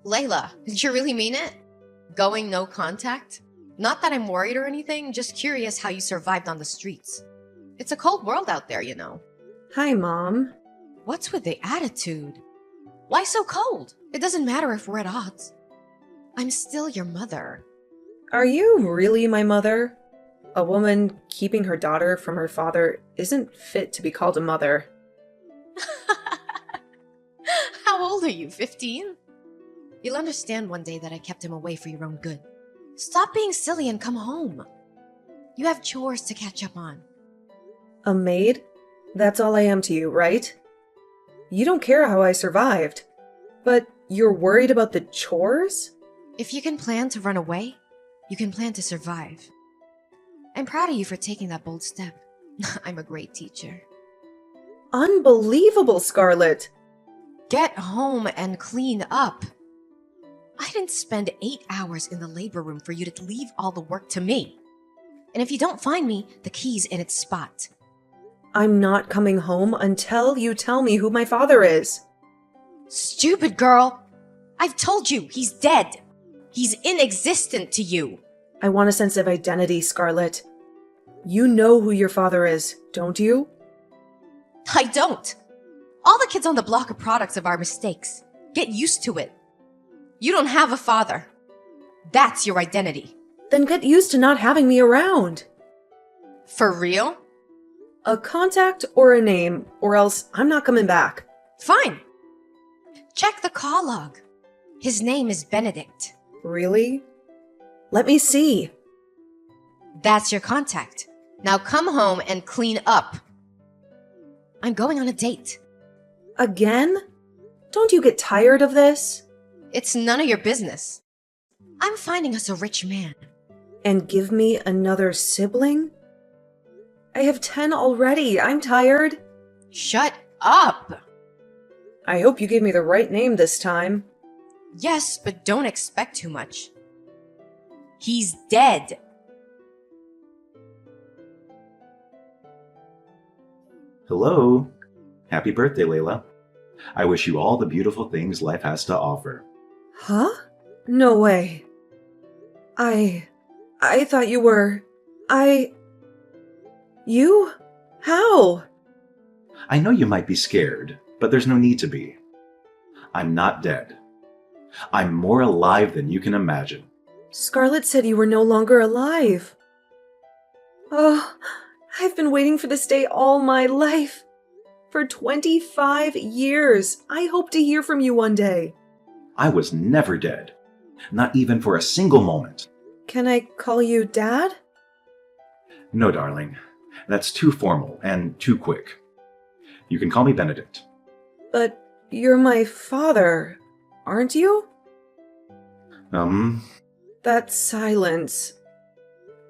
Layla, did you really mean it? Going no contact? Not that I'm worried or anything, just curious how you survived on the streets. It's a cold world out there, you know. Hi, Mom. What's with the attitude? Why so cold? It doesn't matter if we're at odds. I'm still your mother. Are you really my mother? A woman keeping her daughter from her father isn't fit to be called a mother. How old are you, 15? You'll understand one day that I kept him away for your own good. Stop being silly and come home. You have chores to catch up on. A maid? That's all I am to you, right? You don't care how I survived. But you're worried about the chores? If you can plan to run away, you can plan to survive. I'm proud of you for taking that bold step. I'm a great teacher. Unbelievable, Scarlett! Get home and clean up. I didn't spend 8 hours in the labor room for you to leave all the work to me. And if you don't find me, the key's in its spot. I'm not coming home until you tell me who my father is. Stupid girl! I've told you, he's dead. He's inexistent to you. I want a sense of identity, Scarlett. You know who your father is, don't you? I don't. All the kids on the block are products of our mistakes. Get used to it. You don't have a father. That's your identity. Then get used to not having me around. For real? A contact or a name, or else I'm not coming back. Fine. Check the call log. His name is Benedict. Really? Let me see. That's your contact. Now come home and clean up. I'm going on a date. Again? Don't you get tired of this? It's none of your business. I'm finding us a rich man. And give me another sibling? I have 10 already. I'm tired. Shut up! I hope you gave me the right name this time. Yes, but don't expect too much. He's dead. Hello. Happy birthday, Layla. I wish you all the beautiful things life has to offer. Huh? No way. I thought you were... You? How? I know you might be scared, but there's no need to be. I'm not dead. I'm more alive than you can imagine. Scarlett said you were no longer alive. Oh, I've been waiting for this day all my life. For 25 years. I hope to hear from you one day. I was never dead. Not even for a single moment. Can I call you Dad? No, darling. That's too formal and too quick. You can call me Benedict. But you're my father, aren't you? That silence.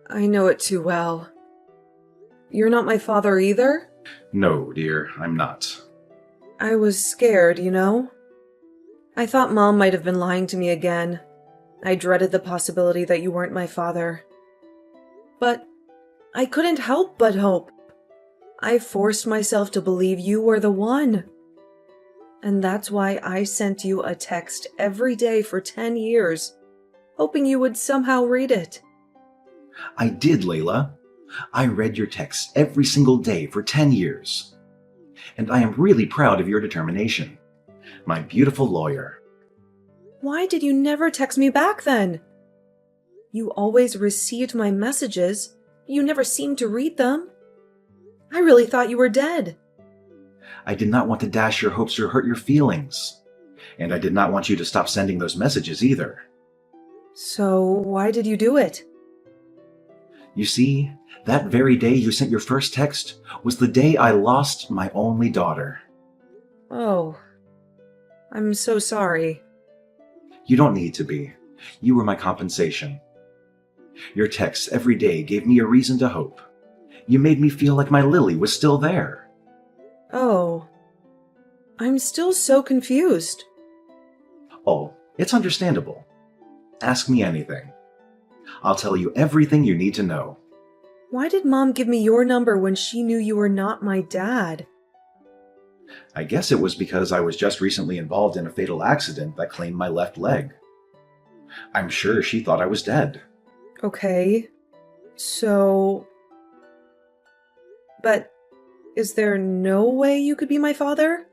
I know it too well. You're not my father either? No, dear, I'm not. I was scared, you know? I thought Mom might have been lying to me again. I dreaded the possibility that you weren't my father. But I couldn't help but hope. I forced myself to believe you were the one. And that's why I sent you a text every day for 10 years, hoping you would somehow read it. I did, Layla. I read your texts every single day for 10 years. And I am really proud of your determination. My beautiful lawyer. Why did you never text me back then? You always received my messages. You never seemed to read them. I really thought you were dead. I did not want to dash your hopes or hurt your feelings. And I did not want you to stop sending those messages either. So why did you do it? You see, that very day you sent your first text was the day I lost my only daughter. Oh, I'm so sorry. You don't need to be. You were my compensation. Your texts every day gave me a reason to hope. You made me feel like my Lily was still there. Oh, I'm still so confused. Oh, it's understandable. Ask me anything. I'll tell you everything you need to know. Why did Mom give me your number when she knew you were not my dad? I guess it was because I was just recently involved in a fatal accident that claimed my left leg. I'm sure she thought I was dead. Okay. So... But is there no way you could be my father?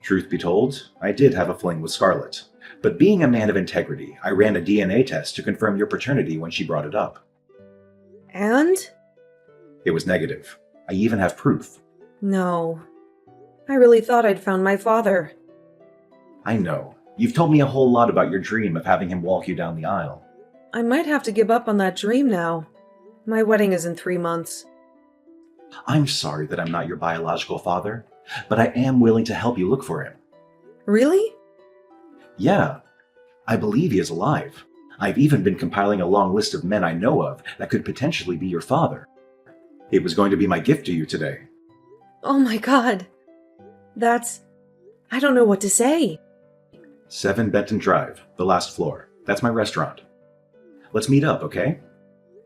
Truth be told, I did have a fling with Scarlett, but being a man of integrity, I ran a DNA test to confirm your paternity when she brought it up. And? It was negative. I even have proof. No. I really thought I'd found my father. I know. You've told me a whole lot about your dream of having him walk you down the aisle. I might have to give up on that dream now. My wedding is in 3 months. I'm sorry that I'm not your biological father, but I am willing to help you look for him. Really? Yeah. I believe he is alive. I've even been compiling a long list of men I know of that could potentially be your father. It was going to be my gift to you today. Oh my god. I don't know what to say. 7 Benton Drive, the last floor. That's my restaurant. Let's meet up, okay?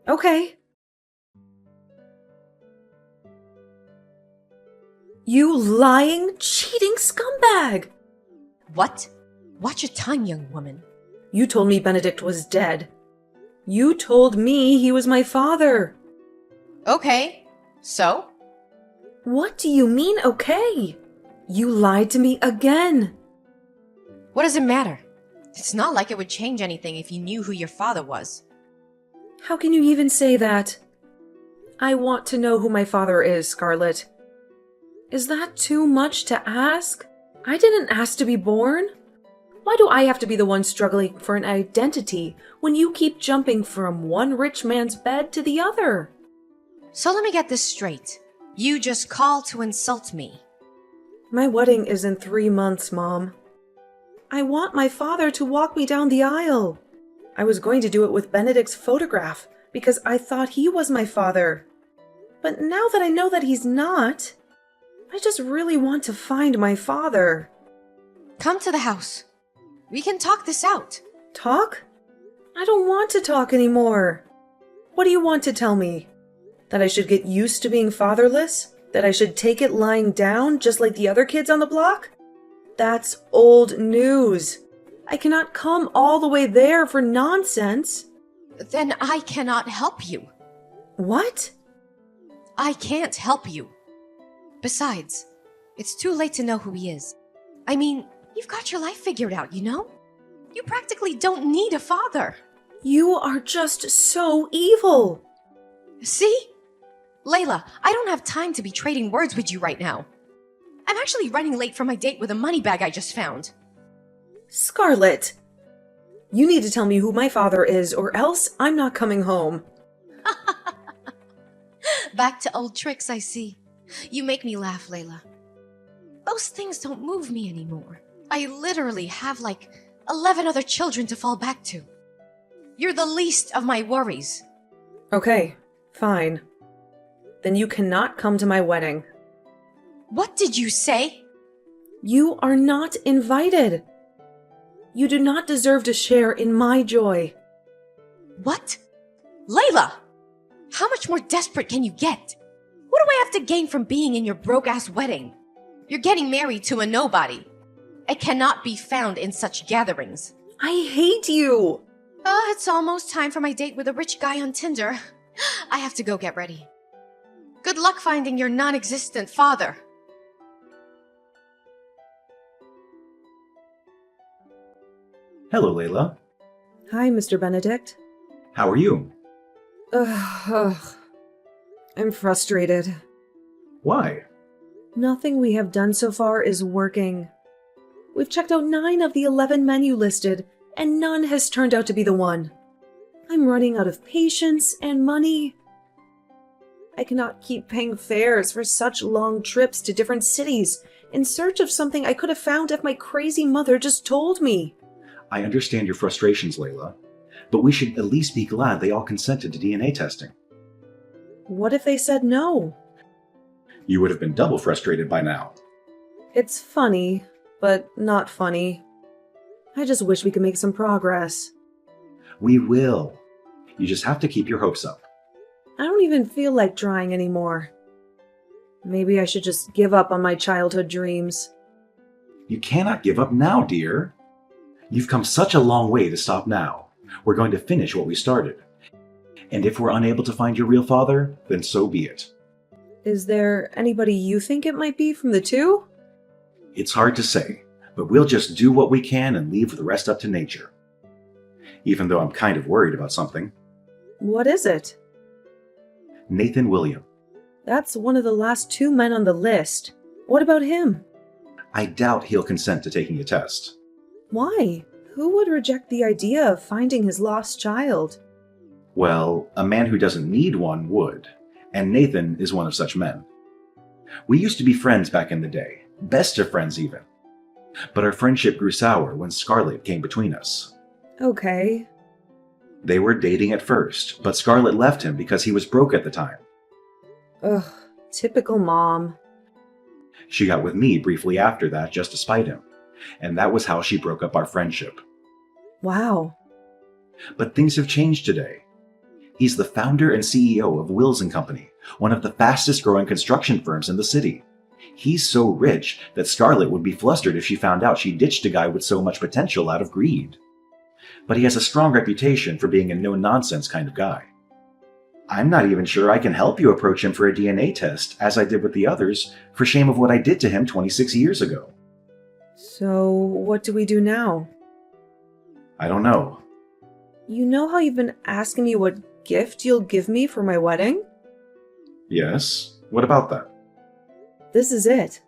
Okay. You lying, cheating scumbag! What? Watch your tongue, young woman. You told me Benedict was dead. You told me he was my father. Okay, so? What do you mean, okay? You lied to me again. What does it matter? It's not like it would change anything if you knew who your father was. How can you even say that? I want to know who my father is, Scarlett. Is that too much to ask? I didn't ask to be born. Why do I have to be the one struggling for an identity when you keep jumping from one rich man's bed to the other? So let me get this straight. You just called to insult me. My wedding is in 3 months, Mom. I want my father to walk me down the aisle. I was going to do it with Benedict's photograph because I thought he was my father. But now that I know that he's not, I just really want to find my father. Come to the house. We can talk this out. Talk? I don't want to talk anymore. What do you want to tell me? That I should get used to being fatherless? That I should take it lying down just like the other kids on the block? That's old news. I cannot come all the way there for nonsense. Then I cannot help you. What? I can't help you. Besides, it's too late to know who he is. I mean, you've got your life figured out, you know? You practically don't need a father. You are just so evil. See? Layla, I don't have time to be trading words with you right now. I'm actually running late for my date with a money bag I just found. Scarlett, you need to tell me who my father is or else I'm not coming home. Back to old tricks, I see. You make me laugh, Layla. Those things don't move me anymore. I literally have like 11 other children to fall back to. You're the least of my worries. Okay, fine. Then you cannot come to my wedding. What did you say? You are not invited. You do not deserve to share in my joy. What? Layla! How much more desperate can you get? What do I have to gain from being in your broke-ass wedding? You're getting married to a nobody. I cannot be found in such gatherings. I hate you. It's almost time for my date with a rich guy on Tinder. I have to go get ready. Good luck finding your non-existent father. Hello, Layla. Hi, Mr. Benedict. How are you? Ugh. I'm frustrated. Why? Nothing we have done so far is working. We've checked out 9 of the 11 men you listed, and none has turned out to be the one. I'm running out of patience and money. I cannot keep paying fares for such long trips to different cities in search of something I could have found if my crazy mother just told me. I understand your frustrations, Layla, but we should at least be glad they all consented to DNA testing. What if they said no? You would have been double frustrated by now. It's funny, but not funny. I just wish we could make some progress. We will. You just have to keep your hopes up. I don't even feel like trying anymore. Maybe I should just give up on my childhood dreams. You cannot give up now, dear. You've come such a long way to stop now. We're going to finish what we started. And if we're unable to find your real father, then so be it. Is there anybody you think it might be from the two? It's hard to say, but we'll just do what we can and leave the rest up to nature. Even though I'm kind of worried about something. What is it? Nathan William. That's one of the last 2 men on the list. What about him? I doubt he'll consent to taking a test. Why? Who would reject the idea of finding his lost child? Well, a man who doesn't need one would, and Nathan is one of such men. We used to be friends back in the day, best of friends even. But our friendship grew sour when Scarlett came between us. Okay. They were dating at first, but Scarlett left him because he was broke at the time. Ugh, typical mom. She got with me briefly after that just to spite him, and that was how she broke up our friendship. Wow. But things have changed today. He's the founder and CEO of Wills & Company, one of the fastest growing construction firms in the city. He's so rich that Scarlett would be flustered if she found out she ditched a guy with so much potential out of greed. But he has a strong reputation for being a no-nonsense kind of guy. I'm not even sure I can help you approach him for a DNA test, as I did with the others, for shame of what I did to him 26 years ago. So, what do we do now? I don't know. You know how you've been asking me what gift you'll give me for my wedding? Yes? What about that? This is it.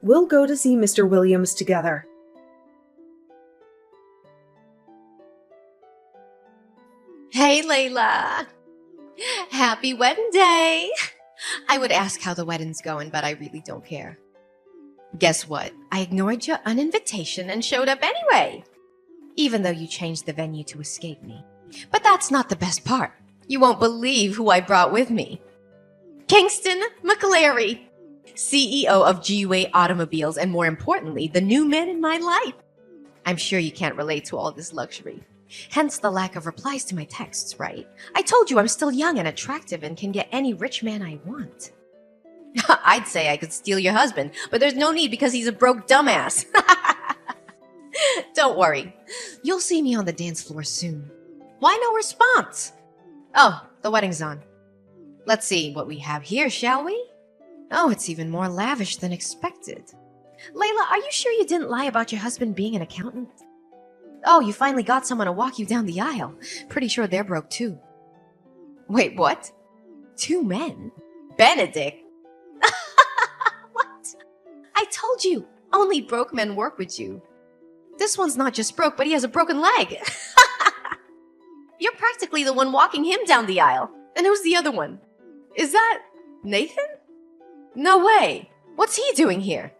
We'll go to see Mr. Williams together. Hey, Layla. Happy wedding day. I would ask how the wedding's going, but I really don't care. Guess what? I ignored your uninvitation and showed up anyway. Even though you changed the venue to escape me. But that's not the best part. You won't believe who I brought with me. Kingston McClary, CEO of GUA Automobiles, and more importantly, the new man in my life. I'm sure you can't relate to all this luxury. Hence the lack of replies to my texts, right? I told you I'm still young and attractive and can get any rich man I want. I'd say I could steal your husband, but there's no need because he's a broke dumbass. Don't worry. You'll see me on the dance floor soon. Why no response? Oh, the wedding's on. Let's see what we have here, shall we? Oh, it's even more lavish than expected. Layla, are you sure you didn't lie about your husband being an accountant? Oh, you finally got someone to walk you down the aisle. Pretty sure they're broke too. Wait, what? 2 men? Benedict? What? I told you, only broke men work with you. This one's not just broke, but he has a broken leg. You're practically the one walking him down the aisle. And who's the other one? Is that Nathan? No way. What's he doing here?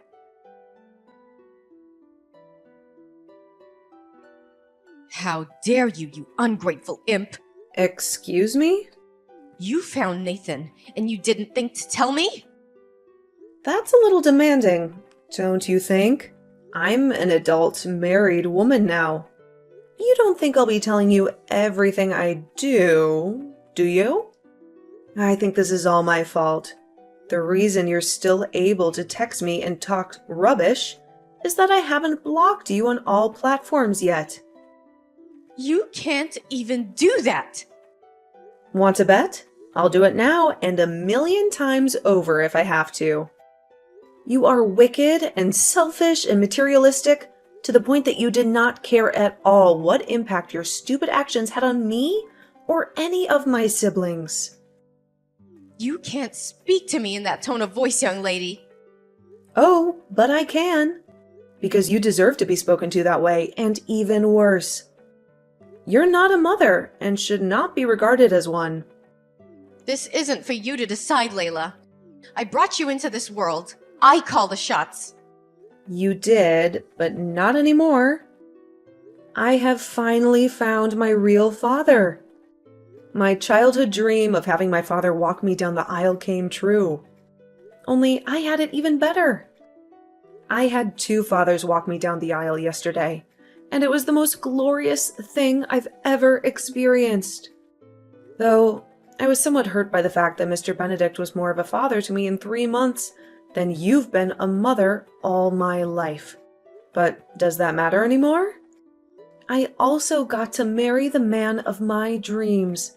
How dare you, you ungrateful imp! Excuse me? You found Nathan, and you didn't think to tell me? That's a little demanding, don't you think? I'm an adult, married woman now. You don't think I'll be telling you everything I do you? I think this is all my fault. The reason you're still able to text me and talk rubbish is that I haven't blocked you on all platforms yet. You can't even do that! Want to bet? I'll do it now and 1,000,000 times over if I have to. You are wicked and selfish and materialistic to the point that you did not care at all what impact your stupid actions had on me or any of my siblings. You can't speak to me in that tone of voice, young lady. Oh, but I can. Because you deserve to be spoken to that way, and even worse. You're not a mother and should not be regarded as one. This isn't for you to decide, Layla. I brought you into this world. I call the shots. You did, but not anymore. I have finally found my real father. My childhood dream of having my father walk me down the aisle came true. Only I had it even better. I had 2 fathers walk me down the aisle yesterday, and it was the most glorious thing I've ever experienced. Though, I was somewhat hurt by the fact that Mr. Benedict was more of a father to me in 3 months than you've been a mother all my life. But does that matter anymore? I also got to marry the man of my dreams.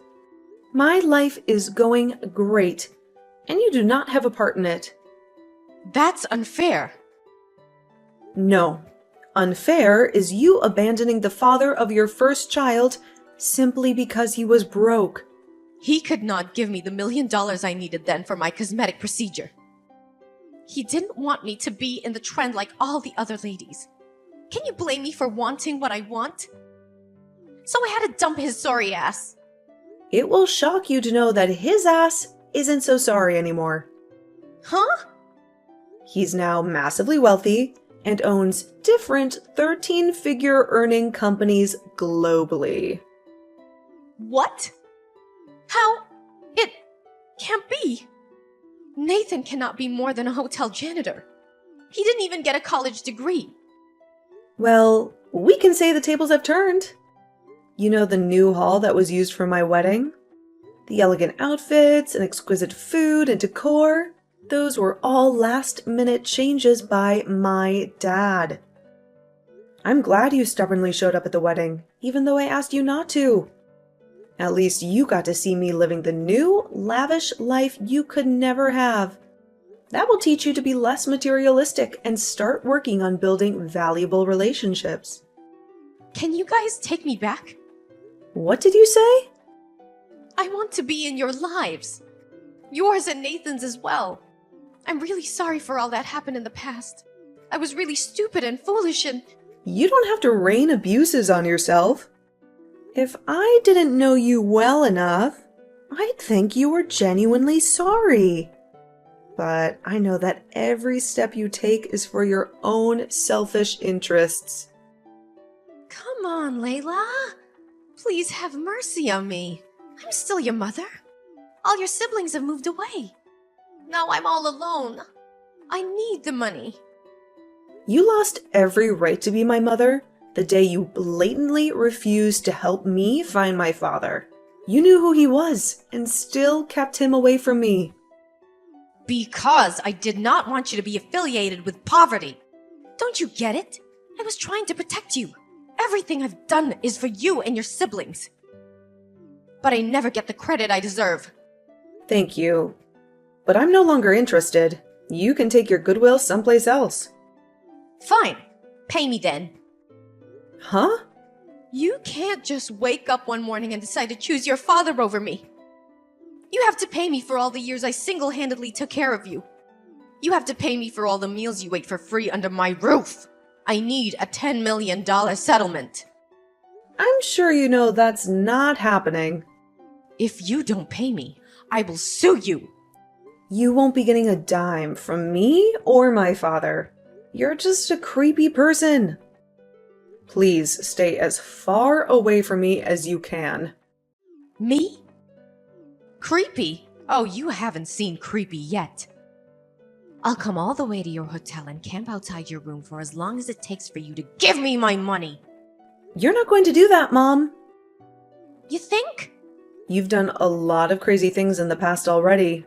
My life is going great, and you do not have a part in it. That's unfair. No. Unfair is you abandoning the father of your first child simply because he was broke. He could not give me the $1 million I needed then for my cosmetic procedure. He didn't want me to be in the trend like all the other ladies. Can you blame me for wanting what I want? So I had to dump his sorry ass. It will shock you to know that his ass isn't so sorry anymore. Huh? He's now massively wealthy and owns different 13-figure earning companies globally. What? How? It can't be. Nathan cannot be more than a hotel janitor. He didn't even get a college degree. Well, we can say the tables have turned. You know the new hall that was used for my wedding? The elegant outfits and exquisite food and decor? Those were all last-minute changes by my dad. I'm glad you stubbornly showed up at the wedding, even though I asked you not to. At least you got to see me living the new, lavish life you could never have. That will teach you to be less materialistic and start working on building valuable relationships. Can you guys take me back? What did you say? I want to be in your lives. Yours and Nathan's as well. I'm really sorry for all that happened in the past. I was really stupid and foolish and... You don't have to rain abuses on yourself. If I didn't know you well enough, I'd think you were genuinely sorry. But I know that every step you take is for your own selfish interests. Come on, Layla. Please have mercy on me. I'm still your mother. All your siblings have moved away. Now I'm all alone. I need the money. You lost every right to be my mother the day you blatantly refused to help me find my father. You knew who he was and still kept him away from me. Because I did not want you to be affiliated with poverty. Don't you get it? I was trying to protect you. Everything I've done is for you and your siblings. But I never get the credit I deserve. Thank you. But I'm no longer interested. You can take your goodwill someplace else. Fine. Pay me then. Huh? You can't just wake up one morning and decide to choose your father over me. You have to pay me for all the years I single-handedly took care of you. You have to pay me for all the meals you ate for free under my roof. I need a $10 million settlement. I'm sure you know that's not happening. If you don't pay me, I will sue you. You won't be getting a dime from me or my father. You're just a creepy person. Please stay as far away from me as you can. Me? Creepy? Oh, you haven't seen creepy yet. I'll come all the way to your hotel and camp outside your room for as long as it takes for you to give me my money. You're not going to do that, Mom. You think? You've done a lot of crazy things in the past already.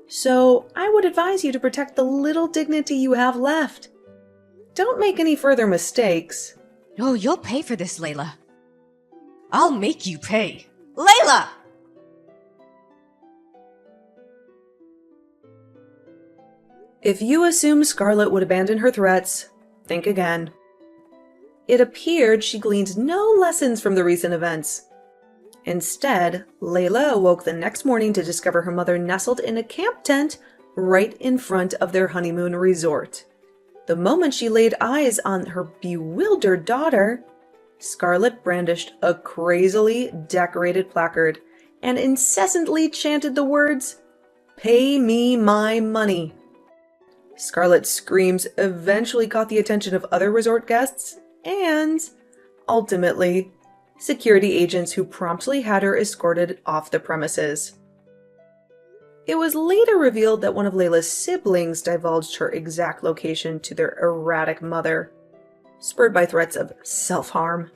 So I would advise you to protect the little dignity you have left. Don't make any further mistakes. Oh, you'll pay for this, Layla. I'll make you pay. Layla! If you assume Scarlet would abandon her threats, think again. It appeared she gleaned no lessons from the recent events. Instead, Layla awoke the next morning to discover her mother nestled in a camp tent right in front of their honeymoon resort. The moment she laid eyes on her bewildered daughter, Scarlet brandished a crazily decorated placard and incessantly chanted the words, "Pay me my money." Scarlet's screams eventually caught the attention of other resort guests and, ultimately, security agents who promptly had her escorted off the premises. It was later revealed that one of Layla's siblings divulged her exact location to their erratic mother, spurred by threats of self-harm.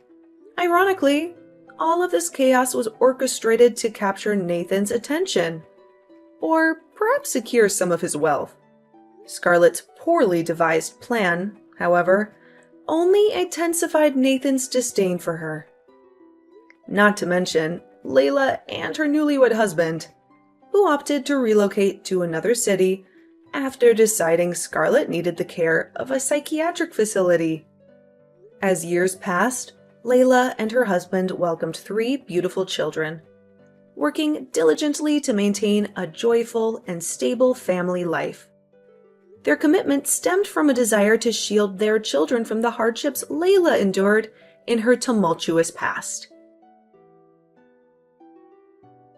Ironically, all of this chaos was orchestrated to capture Nathan's attention, or perhaps secure some of his wealth. Scarlett's poorly devised plan, however, only intensified Nathan's disdain for her. Not to mention Layla and her newlywed husband, who opted to relocate to another city after deciding Scarlett needed the care of a psychiatric facility. As years passed, Layla and her husband welcomed 3 beautiful children, working diligently to maintain a joyful and stable family life. Their commitment stemmed from a desire to shield their children from the hardships Layla endured in her tumultuous past.